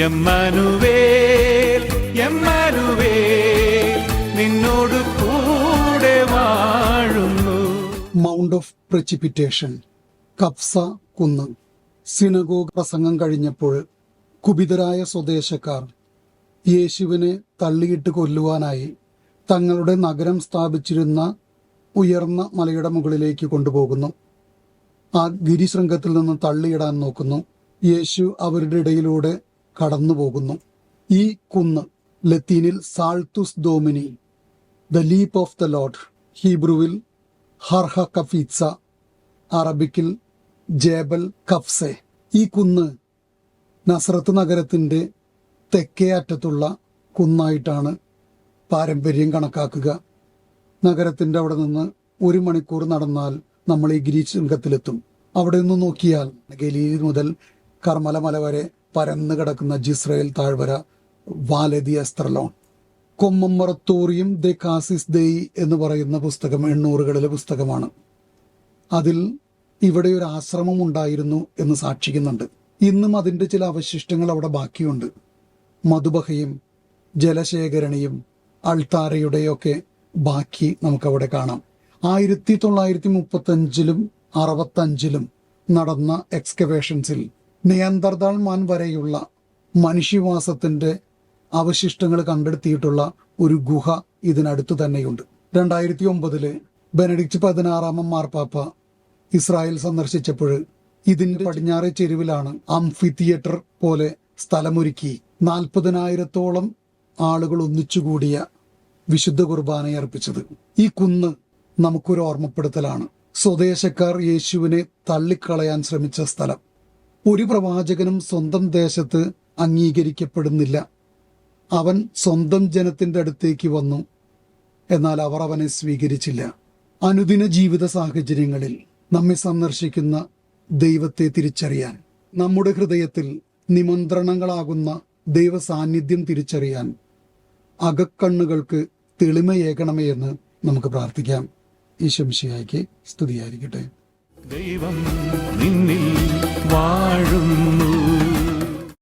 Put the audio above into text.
എമ്മാനുവേൽ എമ്മാനുവേൽ നിന്നോട് കൂടെ വാഴുന്നു. മൗണ്ട് ഓഫ് പ്രെസിപ്പിറ്റേഷൻ, കഫ്സ കുന്ന്. സിനഗോഗ് പ്രസംഗം കഴിഞ്ഞപ്പോൾ കുപിതരായ സ്വദേശക്കാർ യേശുവിനെ തള്ളിയിട്ട് കൊല്ലുവാനായി തങ്ങളുടെ നഗരം സ്ഥാപിച്ചിരുന്ന ഉയർന്ന മലയുടെ മുകളിലേക്ക് കൊണ്ടുപോകുന്നു. ആ ഗിരിശൃംഗത്തിൽ നിന്ന് തള്ളിയിടാൻ നോക്കുന്നു. യേശു അവരുടെ ഇടയിലൂടെ കടന്നു പോകുന്നു. ഈ കുന്ന് ലത്തീനിൽ Saltus Domini, the leap of the lord, ഹീബ്രുവിൽ ഹർഹ കഫീത്സ, അറബിക്കിൽ ജേബൽ കഫ്സെ. ഈ കുന്ന് നസ്രത്ത് നഗരത്തിൻ്റെ തെക്കേ അറ്റത്തുള്ള കുന്നായിട്ടാണ് പാരമ്പര്യം കണക്കാക്കുക. നഗരത്തിൻ്റെ അവിടെ നിന്ന് 1 മണിക്കൂർ നടന്നാൽ നമ്മൾ ഈ ഗിരിശൃംഗത്തിലെത്തും. അവിടെ നിന്ന് നോക്കിയാൽ ഗലീലി മുതൽ കർമ്മല മല വരെ പരന്നു കിടക്കുന്ന ജിസ്രയേൽ താഴ്വര, വാലദി എസ്ത്രലോൺ. കൊമ്മറത്തോറിയം ദെ കാസിസ് ദെയ് എന്ന് പറയുന്ന പുസ്തകം 800കളിലെ പുസ്തകമാണ്. അതിൽ ഇവിടെ ഒരു ആശ്രമം ഉണ്ടായിരുന്നു എന്ന് സാക്ഷിക്കുന്നുണ്ട്. ഇന്നും അതിൻ്റെ ചില അവശിഷ്ടങ്ങൾ അവിടെ ബാക്കിയുണ്ട്. മധുബഹയും ജലശേഖരണിയും അൾത്താരയുടെയൊക്കെ ബാക്കി നമുക്കവിടെ കാണാം. 1935-ലും 65-ലും നടന്ന എക്സ്കവേഷൻസിൽ നിയന്ത്രതാൾ മാൻ വരെയുള്ള മനുഷ്യവാസത്തിന്റെ അവശിഷ്ടങ്ങൾ കണ്ടെടുത്തിയിട്ടുള്ള ഒരു ഗുഹ ഇതിനടുത്ത് തന്നെയുണ്ട്. 2009 ബെനഡിക്റ്റ് 16 മാർപ്പാപ്പ ഇസ്രായേൽ സന്ദർശിച്ചപ്പോൾ ഇതിന്റെ പടിഞ്ഞാറേ ചെരുവിലാണ് അംഫി തിയേറ്റർ പോലെ സ്ഥലമൊരുക്കി 40,000-ഓളം ആളുകൾ ഒന്നിച്ചുകൂടിയ വിശുദ്ധ കുർബാന അർപ്പിച്ചത്. ഈ കുന്ന് നമുക്കൊരു ഓർമ്മപ്പെടുത്തലാണ്. സ്വദേശക്കാർ യേശുവിനെ തള്ളിക്കളയാൻ ശ്രമിച്ച സ്ഥലം. ഒരു പ്രവാചകനും സ്വന്തം ദേശത്ത് അംഗീകരിക്കപ്പെടുന്നില്ല. അവൻ സ്വന്തം ജനത്തിന്റെ അടുത്തേക്ക് വന്നു, എന്നാൽ അവർ അവനെ സ്വീകരിച്ചില്ല. അനുദിന ജീവിത സാഹചര്യങ്ങളിൽ നമ്മെ സന്ദർശിക്കുന്ന ദൈവത്തെ തിരിച്ചറിയാൻ, നമ്മുടെ ഹൃദയത്തിൽ നിമന്ത്രണങ്ങളാകുന്ന ദൈവ സാന്നിധ്യം തിരിച്ചറിയാൻ അകക്കണ്ണുകൾക്ക് തെളിമയേകണമേ എന്ന് നമുക്ക് പ്രാർത്ഥിക്കാം. ഈശോ മിശിഹായ്ക്ക് സ്തുതിയായിരിക്കട്ടെ. ദൈവം നിന്നിൽ വാഴുന്നു.